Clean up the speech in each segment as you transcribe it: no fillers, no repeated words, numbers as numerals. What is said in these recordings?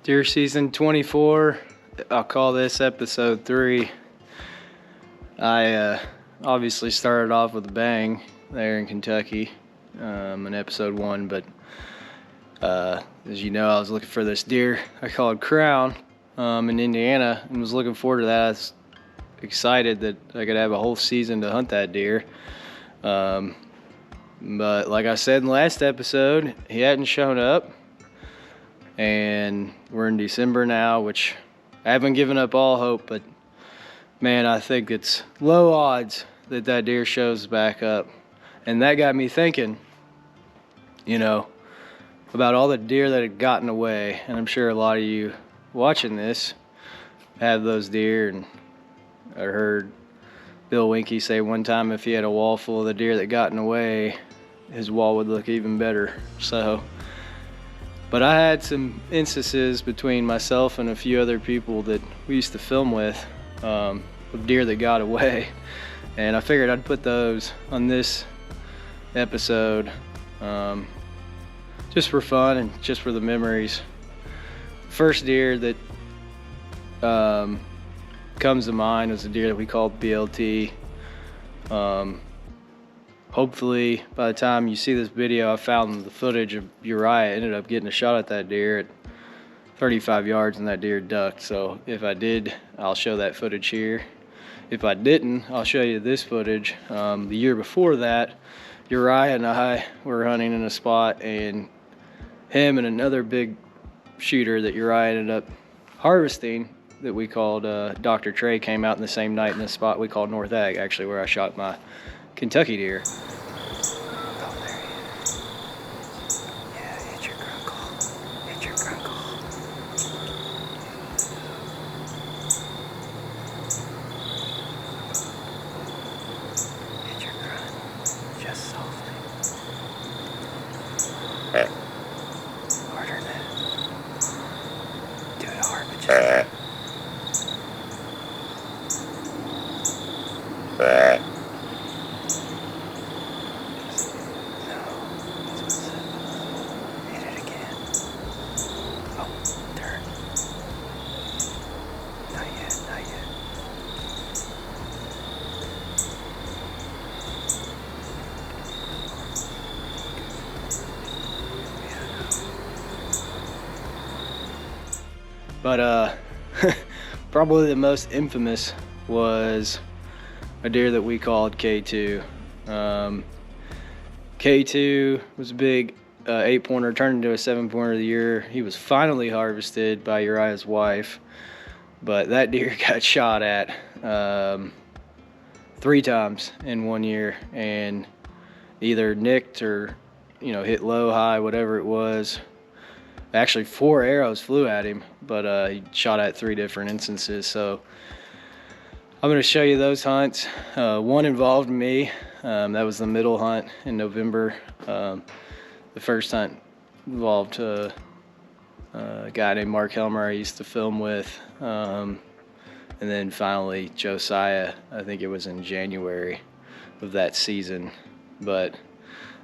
Deer season 24, I'll call this episode 3. I obviously started off with a bang there in Kentucky in episode 1, but as you know, I was looking for this deer I called Crown in Indiana and was looking forward to that. I was excited that I could have a whole season to hunt that deer. But like I said in the last episode, he hadn't shown up. And we're in December now, which I haven't given up all hope, but man, I think it's low odds that that deer shows back up. And that got me thinking, about all the deer that had gotten away. And I'm sure a lot of you watching this have those deer. And I heard Bill Winke say one time if he had a wall full of the deer that gotten away, his wall would look even better. But I had some instances between myself and a few other people that we used to film with deer that got away. And I figured I'd put those on this episode just for fun and just for the memories. First deer that comes to mind was a deer that we called BLT. Hopefully, by the time you see this video, I found the footage of Uriah. Ended up getting a shot at that deer at 35 yards, and that deer ducked. So if I did, I'll show that footage here. If I didn't, I'll show you this footage. The year before that, Uriah and I were hunting in a spot, and him and another big shooter that Uriah ended up harvesting that we called Dr. Trey came out in the same night in this spot we called North Ag, actually, where I shot my Kentucky deer. Oh, there he is. Yeah, hit your grunkle. Hit your grunkle. Hit your grunt. Just softly. Harder than that. Do it hard, but just... But probably the most infamous was a deer that we called K2. K2 was a big 8-pointer, turned into a 7-pointer of the year. He was finally harvested by Uriah's wife, but that deer got shot at 3 times in 1 year and either nicked or hit low, high, whatever it was. Actually 4 arrows flew at him, but he shot at 3 different instances. So I'm going to show you those hunts. One involved me. That was the middle hunt in November. The first hunt involved a guy named Mark Helmer I used to film with. And then finally Josiah, I think it was in January of that season. But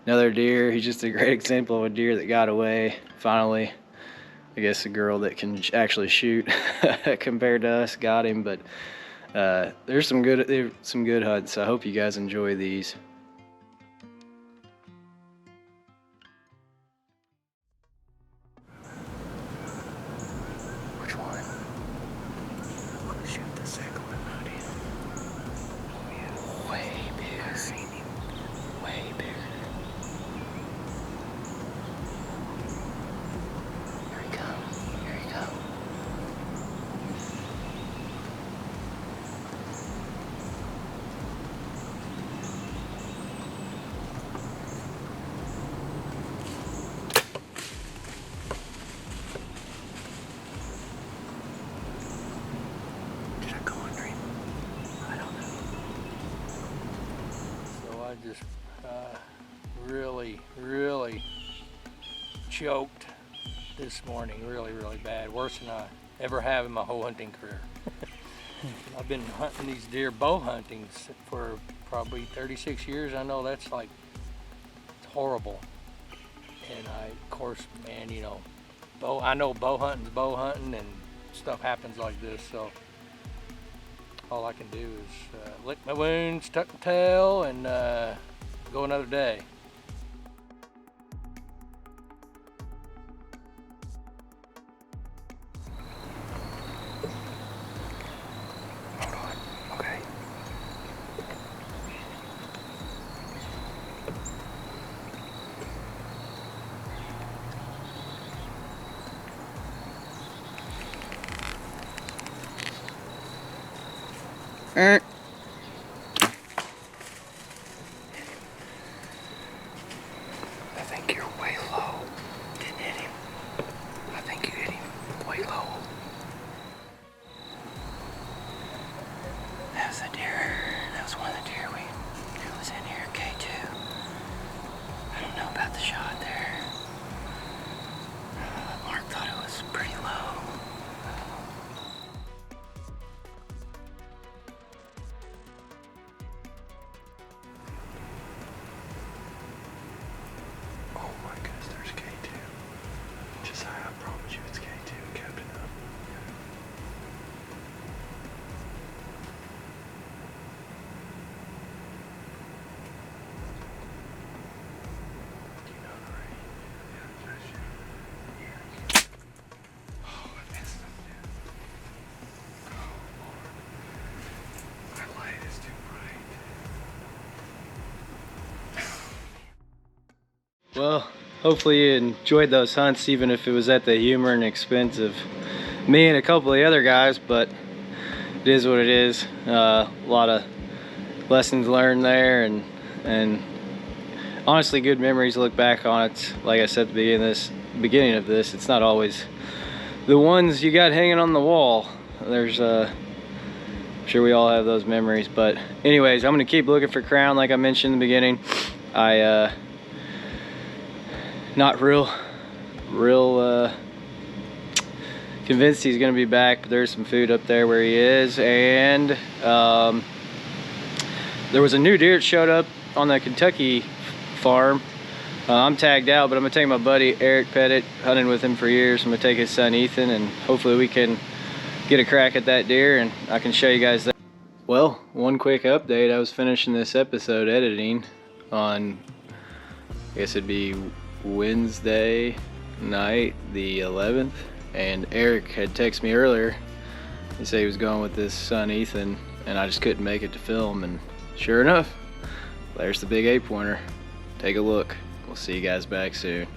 another deer, he's just a great example of a deer that got away. Finally, I guess a girl that can actually shoot compared to us got him. But there's some good hunts. I hope you guys enjoy these. Which one? I'm gonna shoot the second one, buddy. Oh yeah, way bigger. I've seen him. Way bigger. Here he comes. Here he comes. Did I go under him? I don't know. So I just really choked this morning, really bad, worse than I ever have in my whole hunting career. I've been hunting these deer bow hunting for probably 36 years. I know that's like horrible. And I, of course, man, I know bow hunting's bow hunting, and stuff happens like this. So all I can do is lick my wounds, tuck my tail, and go another day. Hold on. Okay. I think you're way low. Didn't hit him. I think you hit him way low. That was a deer. That was one of the deer it was in here, K2. I don't know about the shot there. Mark thought it was pretty low. Oh my goodness, there's K2. Just I promise you it's K2, Captain Up. Do you know the range? Yeah, that shit. Yeah. Oh, I missed him, dude. Oh, Lord. My light is too bright. Well, hopefully you enjoyed those hunts, even if it was at the humor and expense of me and a couple of the other guys, but it is what it is. A lot of lessons learned there, and honestly good memories to look back on it. Like I said at the beginning of this, it's not always the ones you got hanging on the wall. There's I'm sure we all have those memories, but anyways, I'm gonna keep looking for Crown like I mentioned in the beginning. Not real convinced he's gonna be back, but there's some food up there where he is, and there was a new deer that showed up on the Kentucky farm. I'm tagged out, but I'm gonna take my buddy Eric Pettit, hunted with him for years. I'm gonna take his son Ethan, and hopefully we can get a crack at that deer and I can show you guys that. Well, one quick update. I was finishing this episode editing on, I guess it'd be Wednesday night, the 11th, and Eric had texted me earlier. He said he was going with his son Ethan, and I just couldn't make it to film, and sure enough, there's the big 8-pointer. Take a look. We'll see you guys back soon.